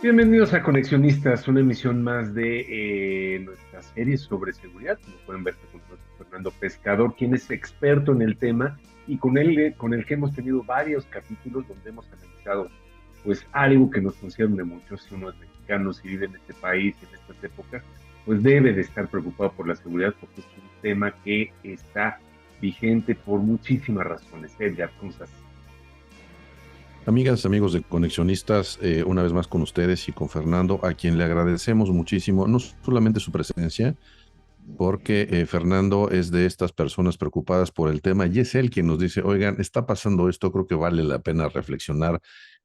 Bienvenidos a Conexionistas, una emisión más de nuestra serie sobre seguridad. Como pueden ver, está con nosotros Fernando Pescador, quien es experto en el tema y con el que hemos tenido varios capítulos donde hemos analizado pues algo que nos concierne mucho. Si uno es mexicano, si vive en este país, en estas épocas, pues debe de estar preocupado por la seguridad porque es un tema que está vigente por muchísimas razones. Edgar, ¿cómo estás? Amigas, amigos de Conexionistas, una vez más con ustedes y con Fernando, a quien le agradecemos muchísimo, no solamente su presencia, porque Fernando es de estas personas preocupadas por el tema y es él quien nos dice, oigan, está pasando esto, creo que vale la pena reflexionar.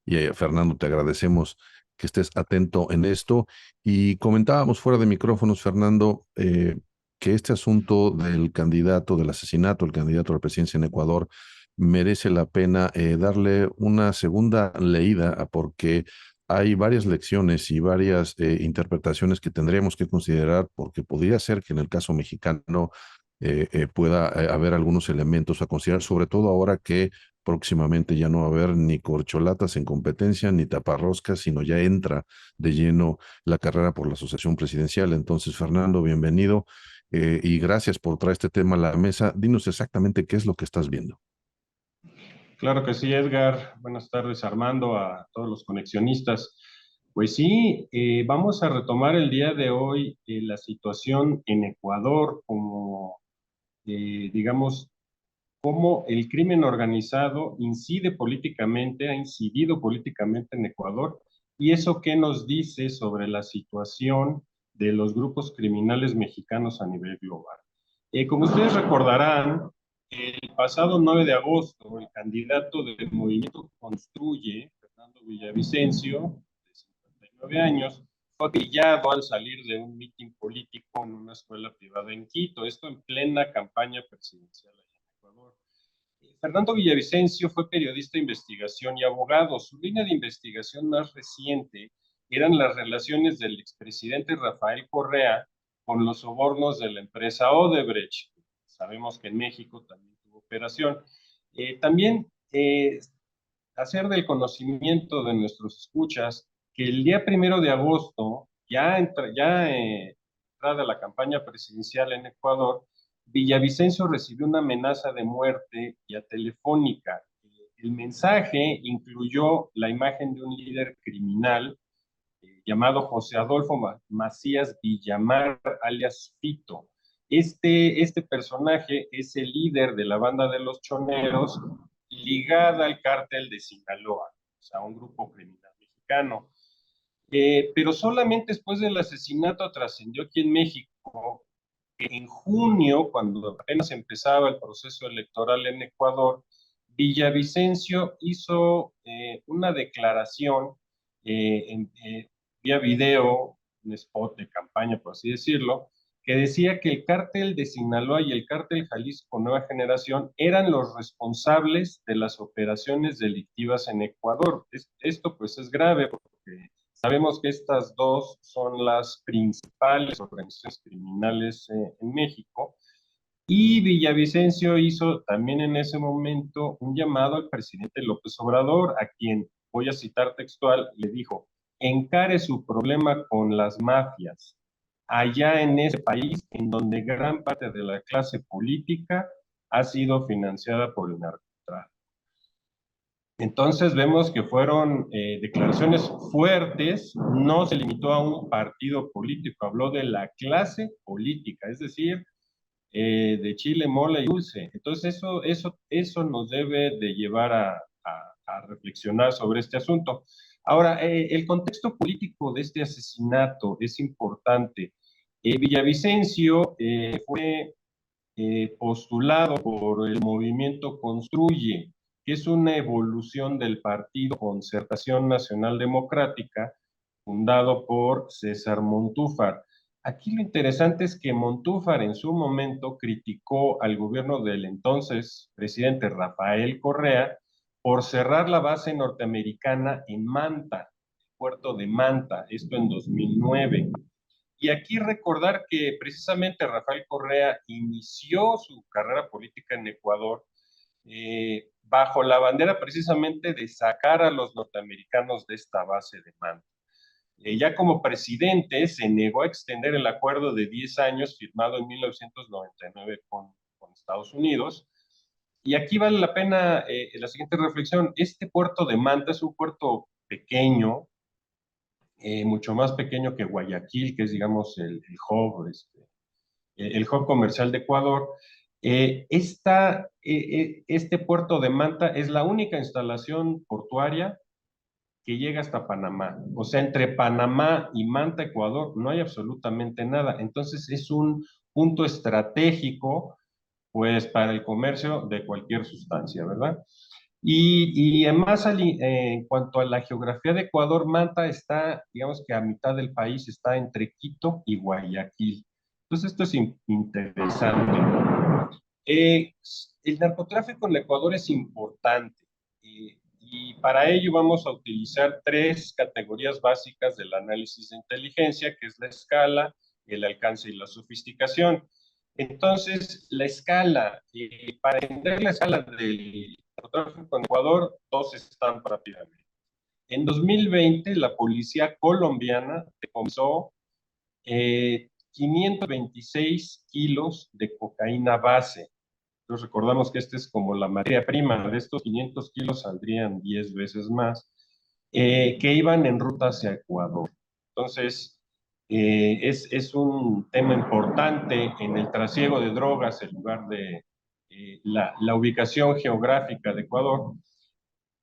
Y Fernando, te agradecemos que estés atento en esto. Y comentábamos fuera de micrófonos, Fernando, que este asunto del candidato, del asesinato, el candidato a la presidencia en Ecuador, merece la pena darle una segunda leída porque hay varias lecciones y varias interpretaciones que tendríamos que considerar porque podría ser que en el caso mexicano pueda haber algunos elementos a considerar, sobre todo ahora que próximamente ya no va a haber ni corcholatas en competencia ni taparroscas, sino ya entra de lleno la carrera por la asociación presidencial. Entonces, Fernando, bienvenido y gracias por traer este tema a la mesa. Dinos exactamente qué es lo que estás viendo. Claro que sí, Edgar. Buenas tardes, Armando, a todos los conexionistas. Pues sí, vamos a retomar el día de hoy la situación en Ecuador, como, digamos, cómo el crimen organizado incide políticamente, ha incidido políticamente en Ecuador, y eso qué nos dice sobre la situación de los grupos criminales mexicanos a nivel global. Como ustedes recordarán, el pasado 9 de agosto, el candidato del Movimiento Construye, Fernando Villavicencio, de 59 años, fue pillado al salir de un mitin político en una escuela privada en Quito, esto en plena campaña presidencial allá en Ecuador. Fernando Villavicencio fue periodista de investigación y abogado. Su línea de investigación más reciente eran las relaciones del expresidente Rafael Correa con los sobornos de la empresa Odebrecht. Sabemos que en México también tuvo operación. También hacer del conocimiento de nuestros escuchas que el día 1 de agosto, entrada la campaña presidencial en Ecuador, Villavicencio recibió una amenaza de muerte vía telefónica. El mensaje incluyó la imagen de un líder criminal llamado José Adolfo Macías Villamar, alias Fito. Este personaje es el líder de la banda de los choneros ligada al cártel de Sinaloa, o sea, un grupo criminal mexicano. Pero solamente después del asesinato trascendió aquí en México, en junio, cuando apenas empezaba el proceso electoral en Ecuador, Villavicencio hizo una declaración vía video, un spot de campaña, por así decirlo, que decía que el cártel de Sinaloa y el cártel Jalisco Nueva Generación eran los responsables de las operaciones delictivas en Ecuador. Esto pues es grave porque sabemos que estas dos son las principales organizaciones criminales en México. Y Villavicencio hizo también en ese momento un llamado al presidente López Obrador, a quien, voy a citar textual, le dijo, encare su problema con las mafias, allá en ese país en donde gran parte de la clase política ha sido financiada por el narcotráfico. Entonces vemos que fueron declaraciones fuertes, no se limitó a un partido político, habló de la clase política, es decir, de chile, mole y dulce. Entonces eso nos debe de llevar a reflexionar sobre este asunto. Ahora, el contexto político de este asesinato es importante. Villavicencio fue postulado por el movimiento Construye, que es una evolución del Partido Concertación Nacional Democrática, fundado por César Montúfar. Aquí lo interesante es que Montúfar en su momento criticó al gobierno del entonces presidente Rafael Correa por cerrar la base norteamericana en Manta, el puerto de Manta, esto en 2009. Y aquí recordar que precisamente Rafael Correa inició su carrera política en Ecuador bajo la bandera precisamente de sacar a los norteamericanos de esta base de mando. Ya como presidente se negó a extender el acuerdo de 10 años firmado en 1999 con Estados Unidos. Y aquí vale la pena la siguiente reflexión. Este puerto de Manta es un puerto pequeño, mucho más pequeño que Guayaquil, que es, digamos, el hub, el hub comercial de Ecuador. Este puerto de Manta es la única instalación portuaria que llega hasta Panamá. O sea, entre Panamá y Manta, Ecuador, no hay absolutamente nada. Entonces es un punto estratégico, pues, para el comercio de cualquier sustancia, ¿verdad? Y además, en cuanto a la geografía de Ecuador, Manta está, digamos que a mitad del país, está entre Quito y Guayaquil. Entonces esto es interesante. Eh, el narcotráfico en Ecuador es importante y para ello vamos a utilizar tres categorías básicas del análisis de inteligencia, que es la escala, el alcance y la sofisticación. Entonces, la escala, para entender la escala del narcotráfico en Ecuador, dos están rápidamente. En 2020, la policía colombiana decomisó 526 kilos de cocaína base. Entonces recordamos que esta es como la materia prima, de estos 500 kilos saldrían 10 veces más, que iban en ruta hacia Ecuador. Entonces, es un tema importante en el trasiego de drogas, en lugar de la ubicación geográfica de Ecuador.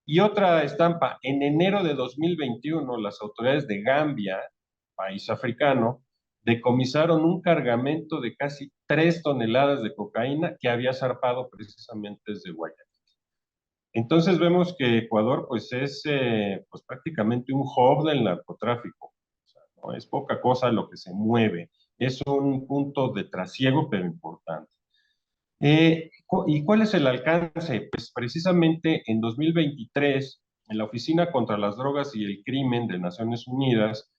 Y otra estampa, en enero de 2021, las autoridades de Gambia, país africano, decomisaron un cargamento de casi 3 toneladas de cocaína que había zarpado precisamente desde Guayaquil. Entonces vemos que Ecuador pues es pues prácticamente un hub del narcotráfico. O sea, no es poca cosa lo que se mueve. Es un punto de trasiego, pero importante. ¿Y cuál es el alcance? Pues precisamente en 2023, en la Oficina contra las Drogas y el Crimen de Naciones Unidas,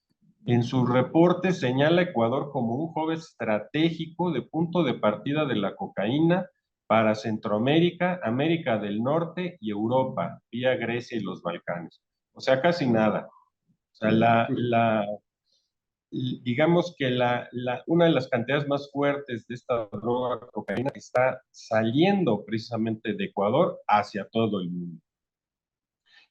en su reporte señala a Ecuador como un hub estratégico de punto de partida de la cocaína para Centroamérica, América del Norte y Europa, vía Grecia y los Balcanes. O sea, casi nada. O sea, digamos que una de las cantidades más fuertes de esta droga cocaína está saliendo precisamente de Ecuador hacia todo el mundo.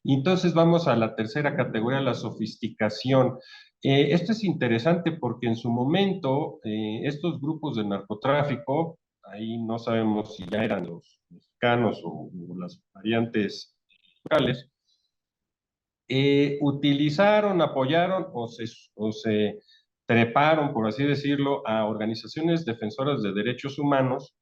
Y entonces vamos a la tercera categoría, la sofisticación. Esto es interesante porque en su momento estos grupos de narcotráfico, ahí no sabemos si ya eran los mexicanos o las variantes locales, utilizaron, apoyaron o se treparon, por así decirlo, a organizaciones defensoras de derechos humanos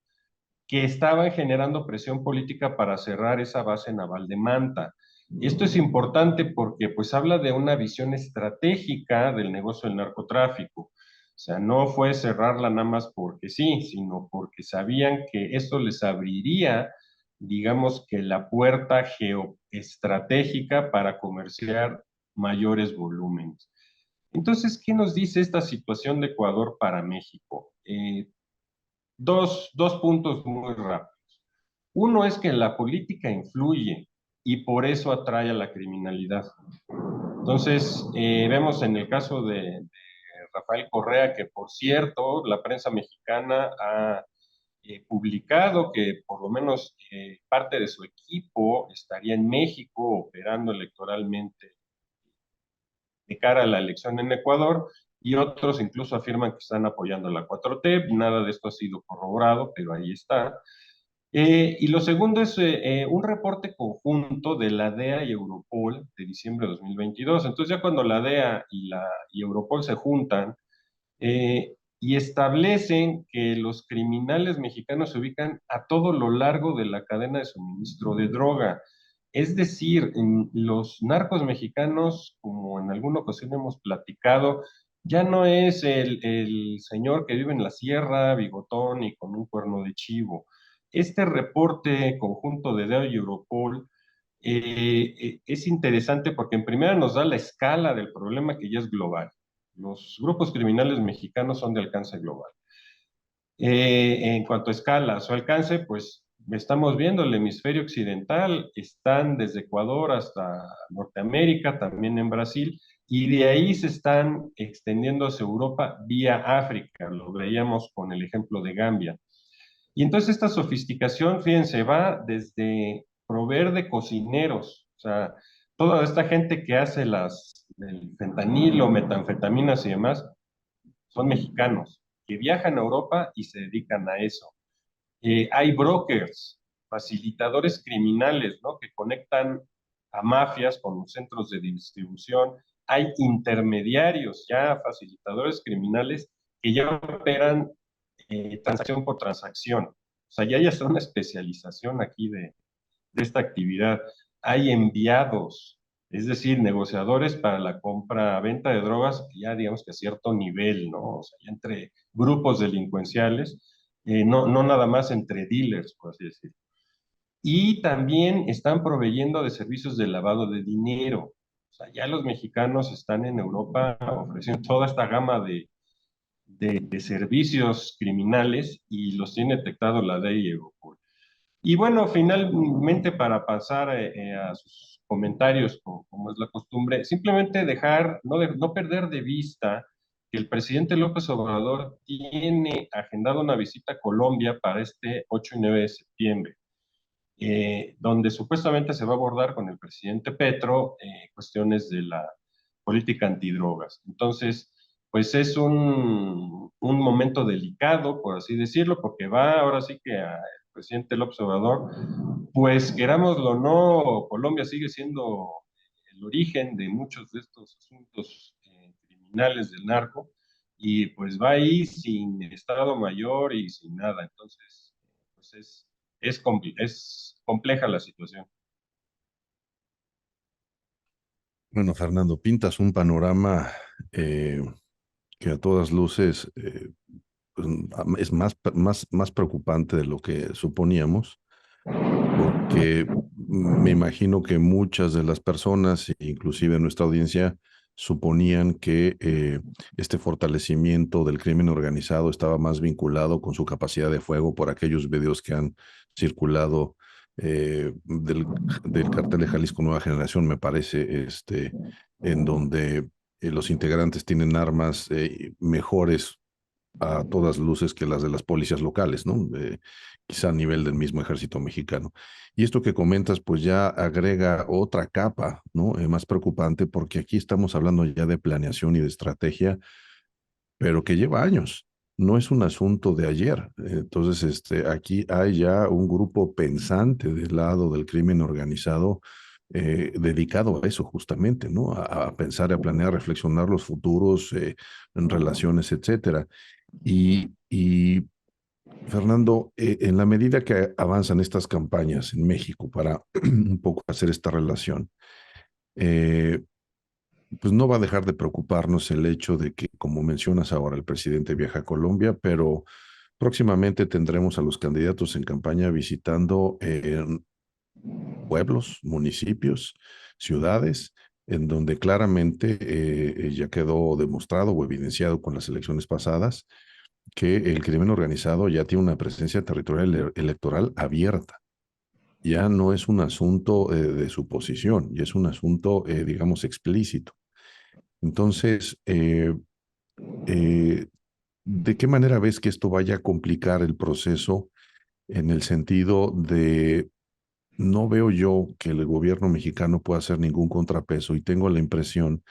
que estaban generando presión política para cerrar esa base naval de Manta. Esto es importante porque pues habla de una visión estratégica del negocio del narcotráfico. O sea, no fue cerrarla nada más porque sí, sino porque sabían que esto les abriría, digamos que la puerta geoestratégica para comerciar mayores volúmenes. Entonces, ¿qué nos dice esta situación de Ecuador para México? Dos puntos muy rápidos. Uno es que la política influye y por eso atrae a la criminalidad. Entonces, vemos en el caso de Rafael Correa, que por cierto, la prensa mexicana ha publicado que por lo menos parte de su equipo estaría en México operando electoralmente de cara a la elección en Ecuador, y otros incluso afirman que están apoyando a la 4T. Nada de esto ha sido corroborado, pero ahí está. Y lo segundo es un reporte conjunto de la DEA y Europol de diciembre de 2022. Entonces ya cuando la DEA y Europol se juntan y establecen que los criminales mexicanos se ubican a todo lo largo de la cadena de suministro de droga. Es decir, los narcos mexicanos, como en alguna ocasión hemos platicado, ya no es el señor que vive en la sierra, bigotón y con un cuerno de chivo. Este reporte conjunto de DEA y Europol es interesante porque en primera nos da la escala del problema que ya es global. Los grupos criminales mexicanos son de alcance global. En cuanto a escala, su alcance, pues estamos viendo el hemisferio occidental, están desde Ecuador hasta Norteamérica, también en Brasil, y de ahí se están extendiendo hacia Europa vía África, lo veíamos con el ejemplo de Gambia. Y entonces esta sofisticación, fíjense, va desde proveer de cocineros, o sea, toda esta gente que hace el fentanilo, metanfetaminas y demás, son mexicanos que viajan a Europa y se dedican a eso. Hay brokers, facilitadores criminales, ¿no? Que conectan a mafias con los centros de distribución. Hay intermediarios, ya facilitadores criminales que ya operan transacción por transacción. O sea, ya hay hasta una especialización aquí de esta actividad. Hay enviados, es decir, negociadores para la compra-venta de drogas, ya digamos que a cierto nivel, ¿no? O sea, ya entre grupos delincuenciales, no nada más entre dealers, por así decirlo. Y también están proveyendo de servicios de lavado de dinero. O sea, ya los mexicanos están en Europa ofreciendo toda esta gama de servicios criminales y los tiene detectado la ley Europol. Y bueno, finalmente para pasar a sus comentarios, como es la costumbre, simplemente dejar, no perder de vista que el presidente López Obrador tiene agendado una visita a Colombia para este 8 y 9 de septiembre, donde supuestamente se va a abordar con el presidente Petro cuestiones de la política antidrogas. Entonces, pues es un momento delicado, por así decirlo, porque va ahora sí que el presidente López Obrador, pues querámoslo o no, Colombia sigue siendo el origen de muchos de estos asuntos criminales del narco, y pues va ahí sin Estado Mayor y sin nada. Entonces, pues es compleja la situación. Bueno, Fernando, pintas un panorama eh, que a todas luces pues, es más preocupante de lo que suponíamos, porque me imagino que muchas de las personas, inclusive nuestra audiencia, suponían que este fortalecimiento del crimen organizado estaba más vinculado con su capacidad de fuego por aquellos videos que han circulado del cartel de Jalisco Nueva Generación, me parece, en donde los integrantes tienen armas mejores a todas luces que las de las policías locales, ¿no? Quizá a nivel del mismo ejército mexicano. Y esto que comentas, pues ya agrega otra capa, ¿no? Más preocupante, porque aquí estamos hablando ya de planeación y de estrategia, pero que lleva años. No es un asunto de ayer. Entonces, aquí hay ya un grupo pensante del lado del crimen organizado dedicado a eso justamente, ¿no? A pensar, a planear, a reflexionar los futuros en relaciones, etcétera. Y Fernando, en la medida que avanzan estas campañas en México para un poco hacer esta relación, eh, pues no va a dejar de preocuparnos el hecho de que, como mencionas ahora, el presidente viaja a Colombia, pero próximamente tendremos a los candidatos en campaña visitando pueblos, municipios, ciudades, en donde claramente ya quedó demostrado o evidenciado con las elecciones pasadas que el crimen organizado ya tiene una presencia territorial electoral abierta. Ya no es un asunto de suposición, ya es un asunto, digamos, explícito. Entonces, eh, ¿de qué manera ves que esto vaya a complicar el proceso en el sentido de no veo yo que el gobierno mexicano pueda hacer ningún contrapeso y tengo la impresión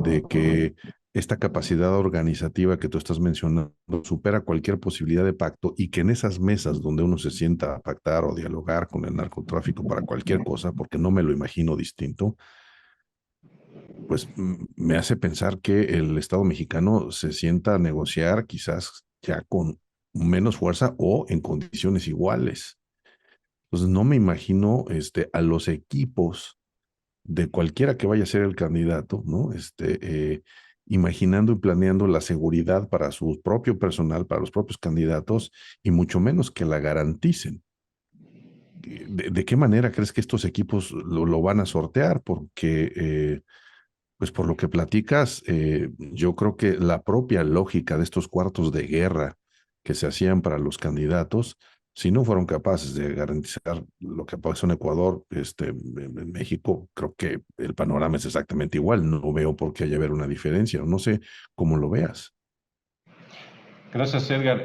de que esta capacidad organizativa que tú estás mencionando supera cualquier posibilidad de pacto y que en esas mesas donde uno se sienta a pactar o dialogar con el narcotráfico para cualquier cosa, porque no me lo imagino distinto, pues me hace pensar que el Estado mexicano se sienta a negociar quizás ya con menos fuerza o en condiciones iguales. Entonces no me imagino a los equipos de cualquiera que vaya a ser el candidato, ¿no? Imaginando y planeando la seguridad para su propio personal, para los propios candidatos, y mucho menos que la garanticen. ¿De qué manera crees que estos equipos lo van a sortear? Porque, pues por lo que platicas, yo creo que la propia lógica de estos cuartos de guerra que se hacían para los candidatos Si no fueron capaces de garantizar lo que pasó en Ecuador, en México, creo que el panorama es exactamente igual. No veo por qué haya haber una diferencia. No sé cómo lo veas. Gracias, Edgar.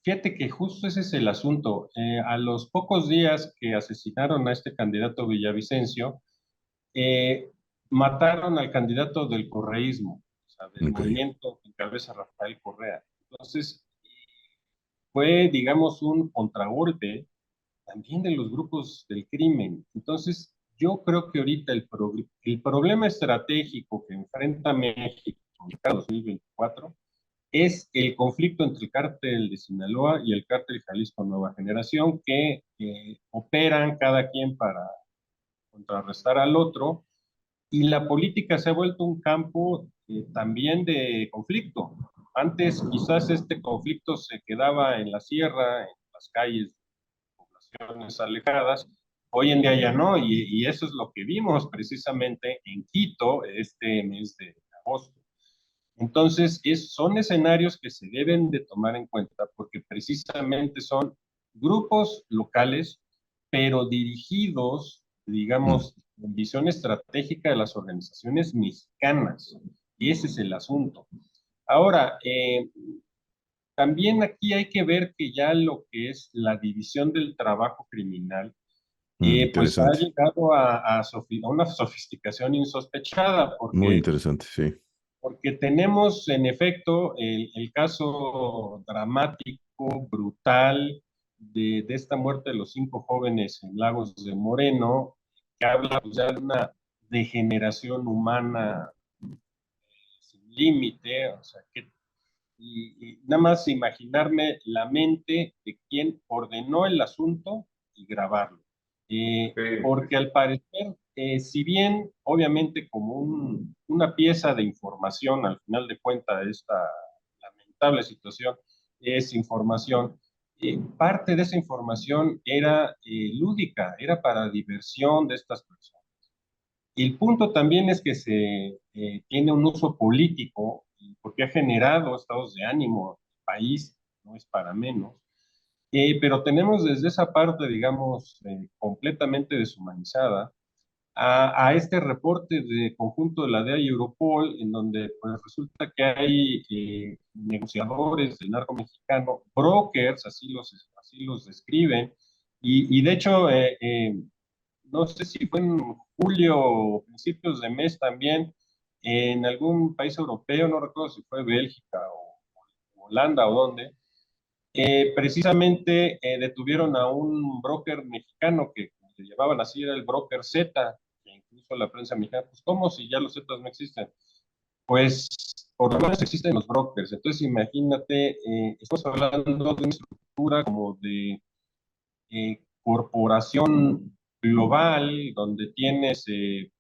Fíjate que justo ese es el asunto. A los pocos días que asesinaron a este candidato Villavicencio, eh, mataron al candidato del correísmo, o sea, del Ok. movimiento que encabeza Rafael Correa. Entonces, fue, digamos, un contragolpe también de los grupos del crimen. Entonces, yo creo que ahorita el problema estratégico que enfrenta México en 2024 es el conflicto entre el cártel de Sinaloa y el cártel Jalisco Nueva Generación, que operan cada quien para contrarrestar al otro, y la política se ha vuelto un campo también de conflicto. Antes quizás este conflicto se quedaba en la sierra, en las calles, poblaciones alejadas. Hoy en día ya no, y eso es lo que vimos precisamente en Quito este mes de agosto. Entonces, son escenarios que se deben de tomar en cuenta porque precisamente son grupos locales, pero dirigidos, Mm. digamos, en visión estratégica de las organizaciones mexicanas. Y ese es el asunto. Ahora, también aquí hay que ver que ya lo que es la división del trabajo criminal, pues ha Interesante. llegado a una sofisticación insospechada, Muy porque interesante, sí. porque tenemos, en efecto, el caso dramático, brutal, de esta muerte de los 5 jóvenes en Lagos de Moreno, que habla pues, ya de una degeneración humana sin límite, o sea, y nada más imaginarme la mente de quien ordenó el asunto y grabarlo. Porque al parecer, si bien obviamente como una pieza de información, al final de cuentas, esta lamentable situación es información, parte de esa información era lúdica, era para diversión de estas personas. Y el punto también es que se tiene un uso político, porque ha generado estados de ánimo en el país, no es para menos. Pero tenemos desde esa parte, digamos, completamente deshumanizada, a este reporte de conjunto de la DEA y Europol, en donde pues, resulta que hay negociadores del narco mexicano, brokers, así los describen, y de hecho, no sé si fue en julio o principios de mes también, en algún país europeo, no recuerdo si fue Bélgica o Holanda o dónde, precisamente detuvieron a un broker mexicano que le llevaban así, era el broker Z, que incluso la prensa mexicana, pues ¿cómo si ya los Zetas no existen? Pues por lo menos existen los brokers, entonces imagínate, estamos hablando de una estructura como de corporación global, donde tienes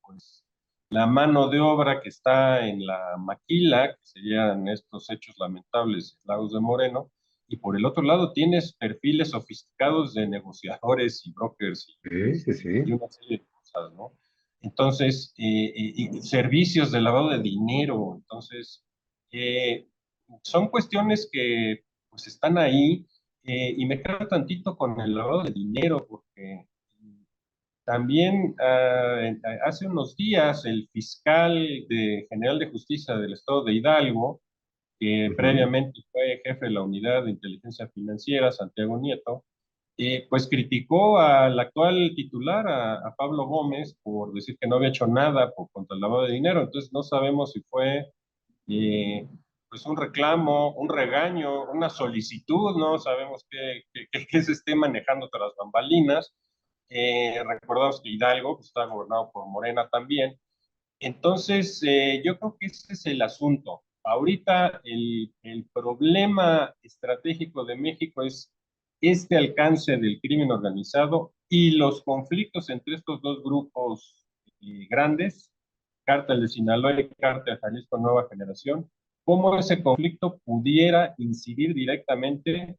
pues, la mano de obra que está en la maquila, que serían estos hechos lamentables en Lagos de Moreno, y por el otro lado tienes perfiles sofisticados de negociadores y brokers Sí, sí, y sí. una serie de cosas, ¿no? Entonces, y servicios de lavado de dinero, entonces, eh, son cuestiones que pues están ahí y me quedo tantito con el lavado de dinero porque también hace unos días el fiscal general de justicia del estado de Hidalgo, que Ujú. previamente fue jefe de la unidad de inteligencia financiera, Santiago Nieto, pues criticó al actual titular, a Pablo Gómez, por decir que no había hecho nada contra el lavado de dinero. Entonces no sabemos si fue pues un reclamo, un regaño, una solicitud, no sabemos qué se esté manejando tras bambalinas. Recordamos que Hidalgo pues, está gobernado por Morena también. Entonces, yo creo que ese es el asunto. Ahorita el problema estratégico de México es este alcance del crimen organizado y los conflictos entre estos dos grupos grandes, Cártel de Sinaloa y Cártel Jalisco Nueva Generación, cómo ese conflicto pudiera incidir directamente,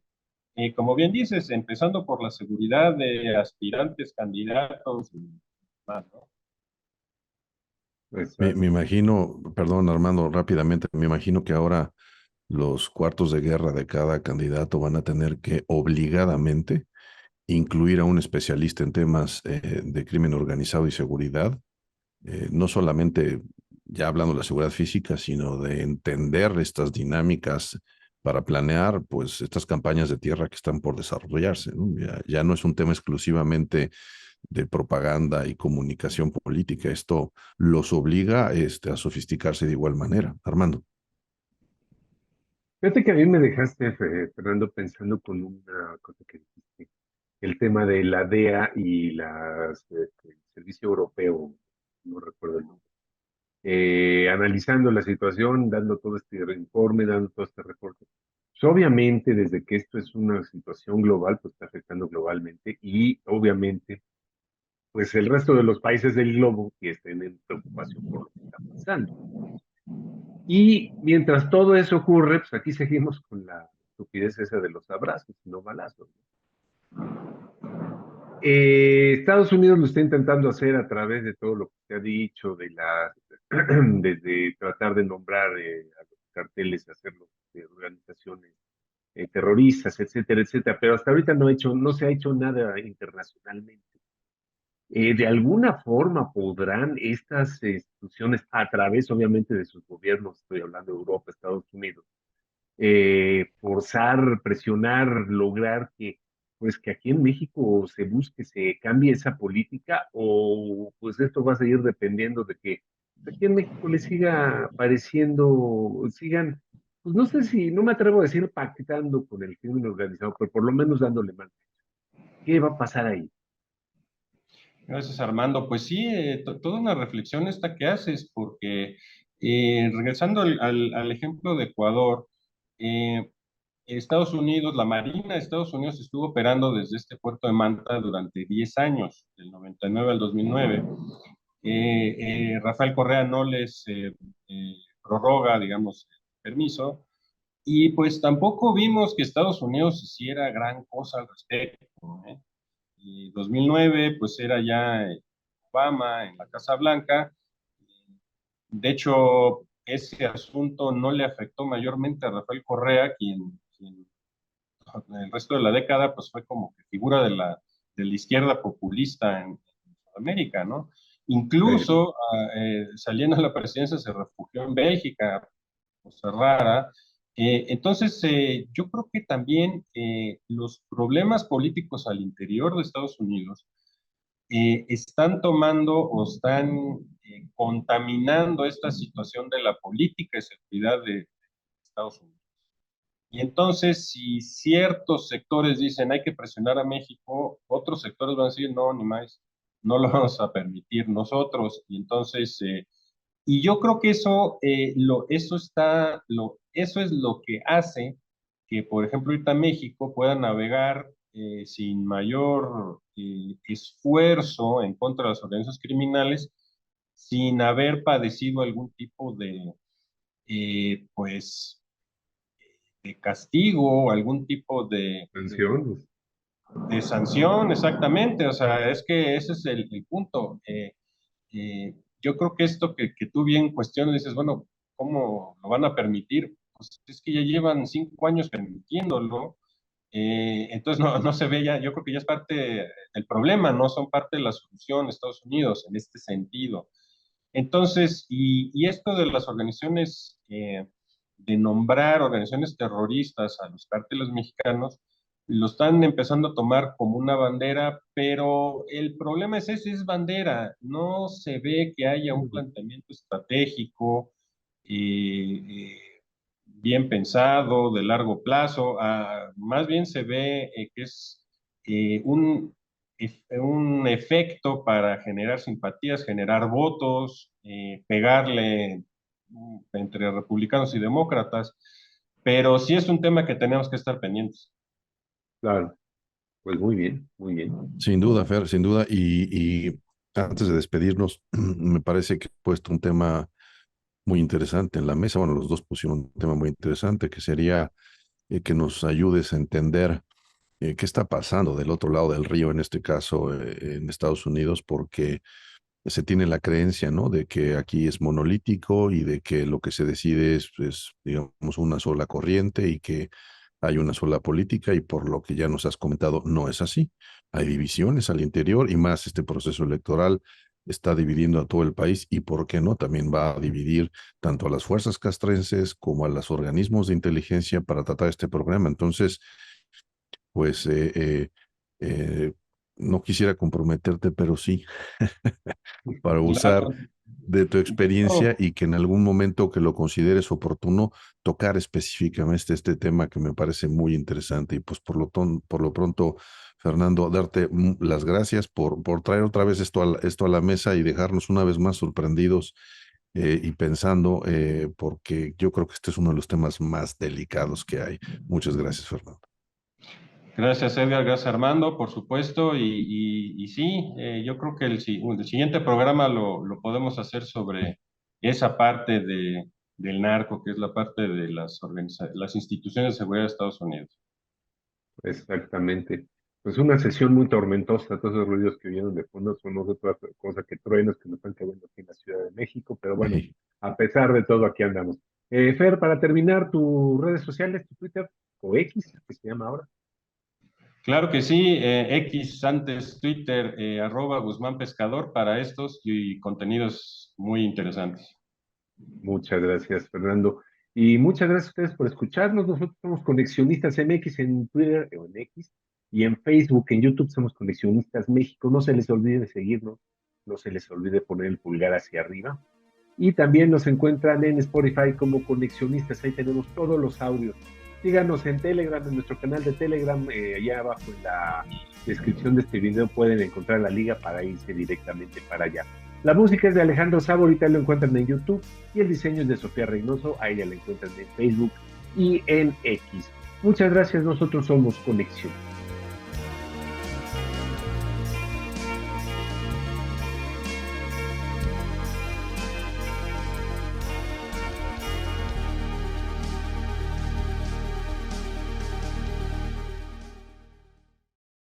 como bien dices, empezando por la seguridad de aspirantes, candidatos y más, ¿no? Me Exacto. imagino, perdón Armando, rápidamente, me imagino que ahora los cuartos de guerra de cada candidato van a tener que obligadamente incluir a un especialista en temas de crimen organizado y seguridad, no solamente ya hablando de la seguridad física, sino de entender estas dinámicas para planear pues estas campañas de tierra que están por desarrollarse, ¿no? Ya no es un tema exclusivamente de propaganda y comunicación política. Esto los obliga a sofisticarse de igual manera. Armando. Fíjate que a mí me dejaste, Fernando, pensando con una cosa que dijiste, el tema de la DEA y el Servicio Europeo, no recuerdo el nombre, analizando la situación, dando todo este informe, dando todo este reporte. Pues obviamente, desde que esto es una situación global, pues está afectando globalmente y obviamente, pues el resto de los países del globo que estén en preocupación por lo que está pasando. Y mientras todo eso ocurre, pues aquí seguimos con la estupidez esa de los abrazos, no balazos. Estados Unidos lo está intentando hacer a través de todo lo que se ha dicho, desde tratar de nombrar a los carteles, hacerlos de organizaciones terroristas, etcétera, etcétera, pero hasta ahorita no se ha hecho nada internacionalmente. De alguna forma podrán estas instituciones, a través obviamente de sus gobiernos, estoy hablando de Europa, Estados Unidos, forzar, presionar, lograr que aquí en México se busque, se cambie esa política, o pues esto va a seguir dependiendo de que aquí en México le siga pareciendo, sigan, pues no sé si, no me atrevo a decir pactando con el crimen organizado, pero por lo menos dándole mano. ¿Qué va a pasar ahí? Gracias, Armando. Pues sí, toda una reflexión esta que haces, porque regresando al ejemplo de Ecuador, eh, Estados Unidos, la Marina de Estados Unidos estuvo operando desde este puerto de Manta durante 10 años, del 99 al 2009. Rafael Correa no les prorroga, digamos, permiso, y pues tampoco vimos que Estados Unidos hiciera gran cosa al respecto, ¿eh? Y 2009, pues era ya Obama en la Casa Blanca. De hecho, ese asunto no le afectó mayormente a Rafael Correa, quien el resto de la década pues fue como que figura de la izquierda populista en Sudamérica, ¿no? Incluso saliendo de la presidencia se refugió en Bélgica, cosa rara. Entonces, yo creo que también los problemas políticos al interior de Estados Unidos están tomando o están contaminando esta situación de la política y seguridad de Estados Unidos. Y entonces, si ciertos sectores dicen hay que presionar a México, otros sectores van a decir no, ni más, no lo vamos a permitir nosotros. Y entonces, y yo creo que eso es lo que hace que, por ejemplo, ahorita México pueda navegar sin mayor esfuerzo en contra de las organizaciones criminales, sin haber padecido algún tipo pues, de castigo o algún tipo Pensiones. de sanción, exactamente. O sea, es que ese es el punto. Yo creo que esto que tú bien cuestionas, dices, bueno, ¿cómo lo van a permitir? Pues es que ya llevan 5 años permitiéndolo, entonces no se ve ya, yo creo que ya es parte del problema, no son parte de la solución Estados Unidos en este sentido. Entonces, y esto de las organizaciones, de nombrar organizaciones terroristas a los cárteles mexicanos, lo están empezando a tomar como una bandera, pero el problema es ese, es bandera, no se ve que haya un planteamiento estratégico bien pensado, de largo plazo, más bien se ve que es un efecto para generar simpatías, generar votos, pegarle entre republicanos y demócratas, pero sí es un tema que tenemos que estar pendientes. Claro, pues muy bien, muy bien. Sin duda, Fer, sin duda. Y antes de despedirnos, me parece que he puesto un tema muy interesante en la mesa. Bueno, los dos pusieron un tema muy interesante que sería que nos ayudes a entender qué está pasando del otro lado del río, en este caso en Estados Unidos, porque se tiene la creencia, ¿no? De que aquí es monolítico y de que lo que se decide es, digamos, una sola corriente y que hay una sola política y por lo que ya nos has comentado, no es así. Hay divisiones al interior y más este proceso electoral está dividiendo a todo el país y, ¿por qué no? También va a dividir tanto a las fuerzas castrenses como a los organismos de inteligencia para tratar este programa. Entonces, pues eh, no quisiera comprometerte, pero sí, para usar Claro. de tu experiencia No, y que en algún momento que lo consideres oportuno, tocar específicamente este tema que me parece muy interesante. Y pues por lo pronto, Fernando, darte las gracias por traer otra vez esto a la mesa y dejarnos una vez más sorprendidos y pensando, porque yo creo que este es uno de los temas más delicados que hay. Muchas gracias, Fernando. gracias Edgar, gracias Armando, por supuesto, y sí, yo creo que el siguiente programa lo podemos hacer sobre esa parte del narco, que es la parte de las instituciones de seguridad de Estados Unidos. Exactamente. Pues una sesión muy tormentosa, todos esos ruidos que vienen de fondo son otra cosa que truenos que nos están cayendo aquí en la Ciudad de México, pero bueno, a pesar de todo, aquí andamos. Fer, para terminar, tus redes sociales, tu Twitter o X, que se llama ahora. Claro que sí, X antes Twitter, @Guzmán Pescador para estos y contenidos muy interesantes. Muchas gracias, Fernando. Y muchas gracias a ustedes por escucharnos. Nosotros somos Conexionistas MX en Twitter o en X y en Facebook, en YouTube somos Conexionistas México. No se les olvide seguirnos, no se les olvide poner el pulgar hacia arriba. Y también nos encuentran en Spotify como Conexionistas, ahí tenemos todos los audios. Síganos en Telegram, en nuestro canal de Telegram, allá abajo en la descripción de este video pueden encontrar la liga para irse directamente para allá. La música es de Alejandro Sabo, ahorita lo encuentran en YouTube, y el diseño es de Sofía Reynoso, ahí ya la encuentran en Facebook y en X. Muchas gracias, nosotros somos Conexión.